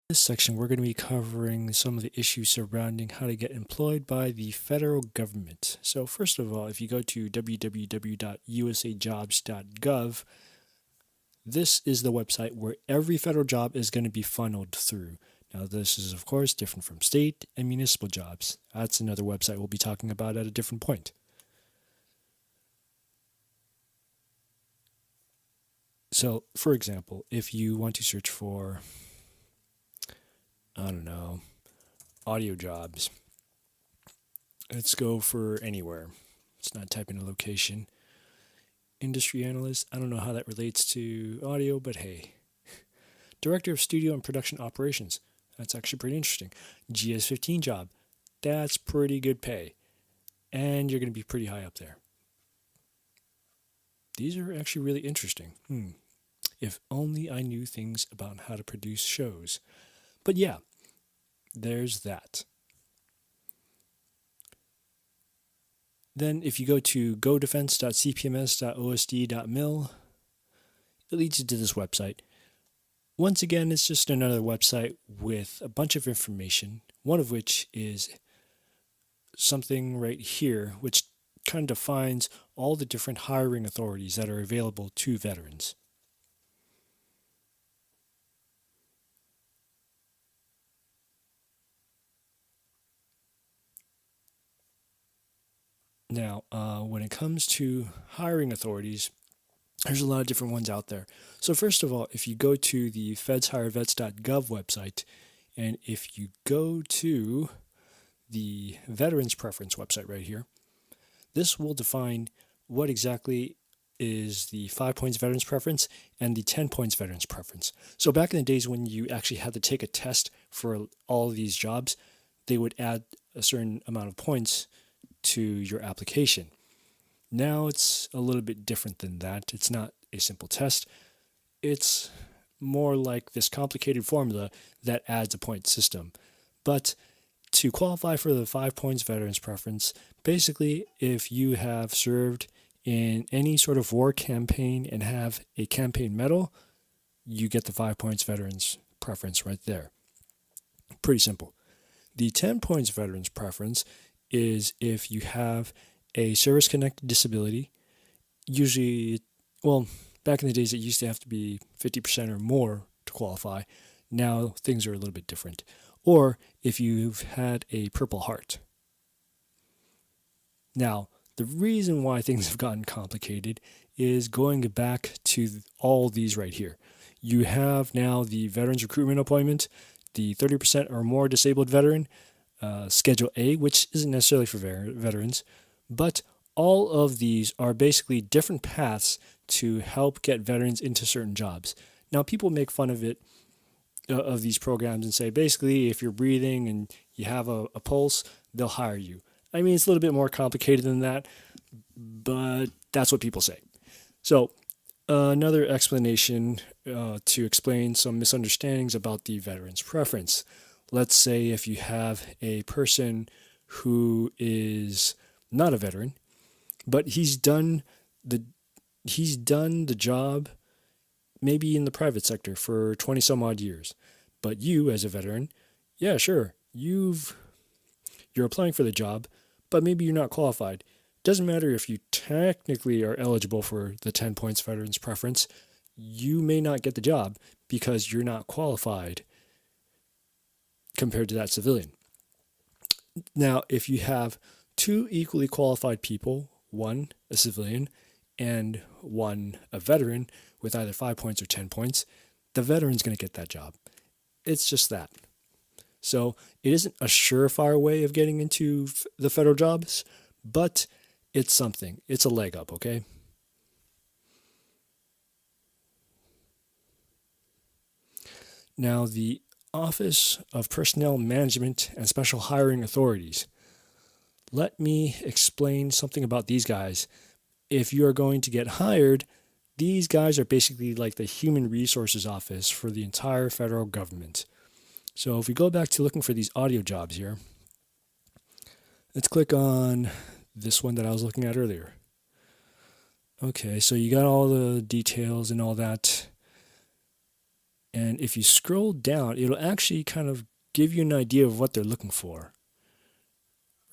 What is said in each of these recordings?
This section, we're going to be covering some of the issues surrounding how to get employed by the federal government. So first of all, if you go to www.usajobs.gov, this is the website where every federal job is going to be funneled through. Now, this is, of course, different from state and municipal jobs. That's another website we'll be talking about at a different point. So, for example, if you want to search for, audio jobs. Let's go for anywhere. Let's not type in a location. Industry analyst. I don't know how that relates to audio, but hey. Director of Studio and Production Operations. That's actually pretty interesting. GS15 job. That's pretty good pay. And you're going to be pretty high up there. These are actually really interesting. If only I knew things about how to produce shows. But yeah, there's that. Then if you go to godefense.cpms.osd.mil, it leads you to this website. Once again, it's just another website with a bunch of information, one of which is something right here, which kind of defines all the different hiring authorities that are available to veterans. Now, when it comes to hiring authorities, there's a lot of different ones out there. So first of all, if you go to the fedshirevets.gov website, and if you go to the Veterans Preference website right here, this will define what exactly is the 5 points Veterans Preference and the 10 points Veterans Preference. So back in the days when you actually had to take a test for all of these jobs, they would add a certain amount of points to your application. Now it's a little bit different than that. It's not a simple test. It's more like this complicated formula that adds a point system. But to qualify for the 5 points Veterans Preference, basically if you have served in any sort of war campaign and have a campaign medal, you get the 5 points Veterans Preference right there. Pretty simple. The 10 points Veterans Preference is if you have a service-connected disability, usually, back in the days it used to have to be 50% or more to qualify. Now things are a little bit different. Or if you've had a Purple Heart. Now, the reason why things have gotten complicated is going back to all these right here. You have now the Veterans Recruitment Appointment, the 30% or more disabled veteran, Schedule A, which isn't necessarily for veterans, but all of these are basically different paths to help get veterans into certain jobs. Now, people make fun of it, of these programs, and say basically if you're breathing and you have a pulse, they'll hire you. I mean, it's a little bit more complicated than that, but that's what people say. So another explanation to explain some misunderstandings about the veterans preference. Let's say if you have a person who is not a veteran, but he's done the job maybe in the private sector for 20 some odd years. But you as a veteran, yeah, sure, you're applying for the job, but maybe you're not qualified. Doesn't matter if you technically are eligible for the 10 points Veterans Preference, you may not get the job because you're not qualified compared to that civilian. Now, if you have two equally qualified people, one a civilian and one a veteran with either 5 points or 10 points, the veteran's going to get that job. It's just that. So it isn't a surefire way of getting into the federal jobs, but it's something. It's a leg up, okay? Now, the Office of Personnel Management and Special Hiring Authorities. Let me explain something about these guys. If you are going to get hired, these guys are basically like the human resources office for the entire federal government. So if we go back to looking for these audio jobs here, let's click on this one that I was looking at earlier. Okay, so you got all the details and all that. And if you scroll down, it'll actually kind of give you an idea of what they're looking for.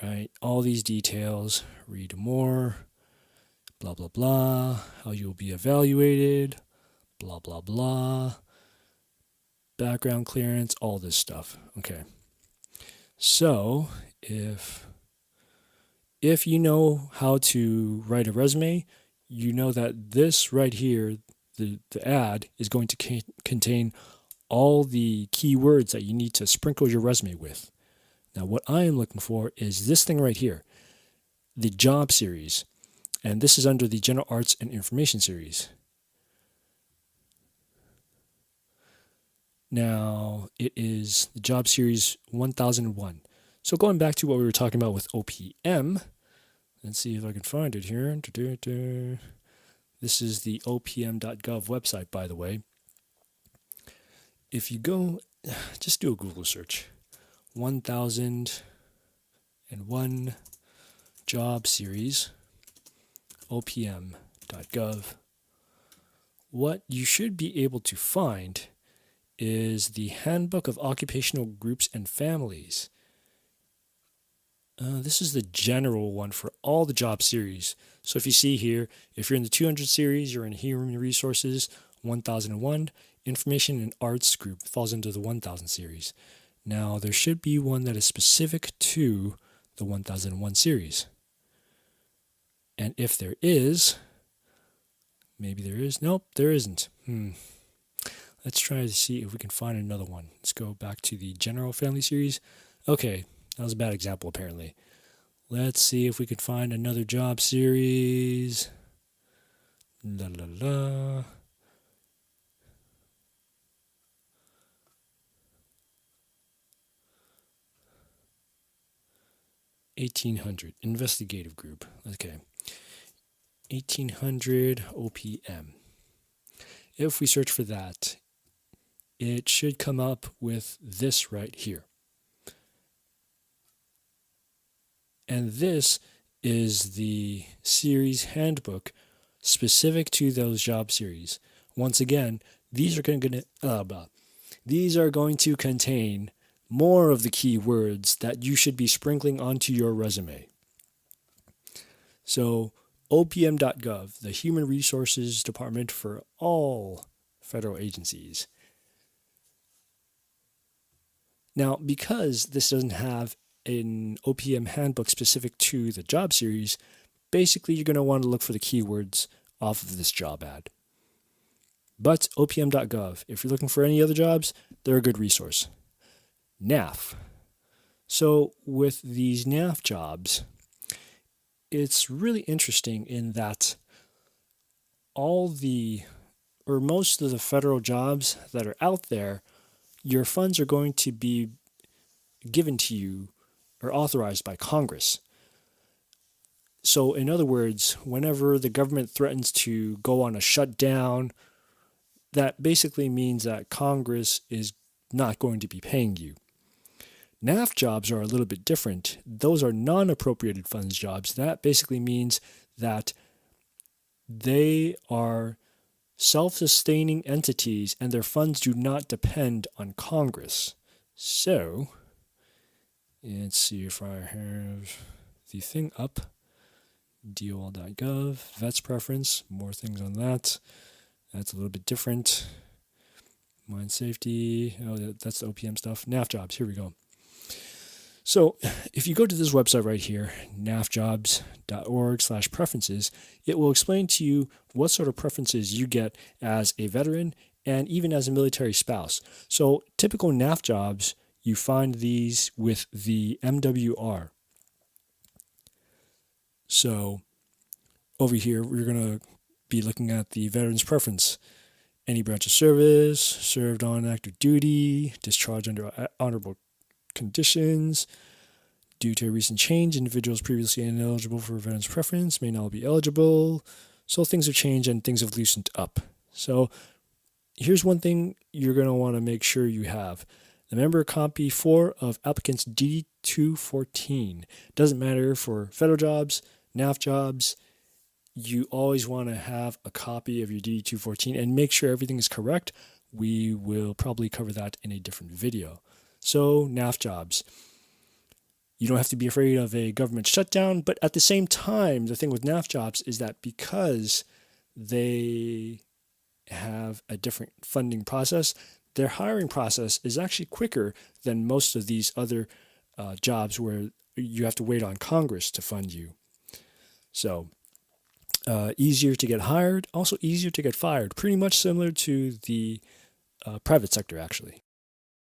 Right? All these details, read more, blah, blah, blah, how you'll be evaluated, blah, blah, blah, background clearance, all this stuff. Okay. So if you know how to write a resume, you know that this right here, the ad, is going to contain all the keywords that you need to sprinkle your resume with. Now, what I am looking for is this thing right here, the job series. And this is under the General Arts and Information series. Now, it is the job series 1001. So going back to what we were talking about with OPM, let's see if I can find it here. This is the opm.gov website, by the way. If you go, just do a Google search. 1001 job series, opm.gov. What you should be able to find is the Handbook of Occupational Groups and Families. This is the general one for all the job series. So if you see here, if you're in the 200 series, you're in Human Resources 1001, Information and Arts group falls into the 1000 series. Now, there should be one that is specific to the 1001 series. And if there is, maybe there is. Nope, there isn't. Let's try to see if we can find another one. Let's go back to the General Family series. Okay, that was a bad example apparently. Let's see if we can find another job series. La la la. 1800 investigative group. Okay. 1800 OPM. If we search for that, it should come up with this right here. And this is the series handbook specific to those job series. Once again, these are going to contain more of the keywords that you should be sprinkling onto your resume. So opm.gov, the Human Resources Department for all federal agencies. Now, because this doesn't have an OPM handbook specific to the job series, basically you're going to want to look for the keywords off of this job ad. But opm.gov, if you're looking for any other jobs, they're a good resource. NAF. So with these NAF jobs, it's really interesting in that most of the federal jobs that are out there, your funds are going to be given to you or authorized by Congress. So in other words, whenever the government threatens to go on a shutdown, that basically means that Congress is not going to be paying you. NAF jobs are a little bit different. Those are non-appropriated funds jobs. That basically means that they are self-sustaining entities and their funds do not depend on Congress. So, let's see if I have the thing up. DOL.gov, vets preference, more things on that. That's a little bit different. Mine safety, that's the OPM stuff. NAF jobs, here we go. So if you go to this website right here, nafjobs.org/preferences, it will explain to you what sort of preferences you get as a veteran and even as a military spouse. So typical NAF jobs, you find these with the MWR. So over here, we're going to be looking at the veteran's preference. Any branch of service, served on active duty, discharged under honorable conditions. Due to a recent change, individuals previously ineligible for veterans preference may now be eligible. So things have changed and things have loosened up. So here's one thing you're going to want to make sure you have. The member copy 4 of applicant's DD2648. Doesn't matter for federal jobs, NAF jobs, you always want to have a copy of your DD2648 and make sure everything is correct we will probably cover that in a different video. So NAF jobs. You don't have to be afraid of a government shutdown, but at the same time, the thing with NAF jobs is that because they have a different funding process, their hiring process is actually quicker than most of these other jobs where you have to wait on Congress to fund you. So easier to get hired, also easier to get fired, pretty much similar to the private sector actually.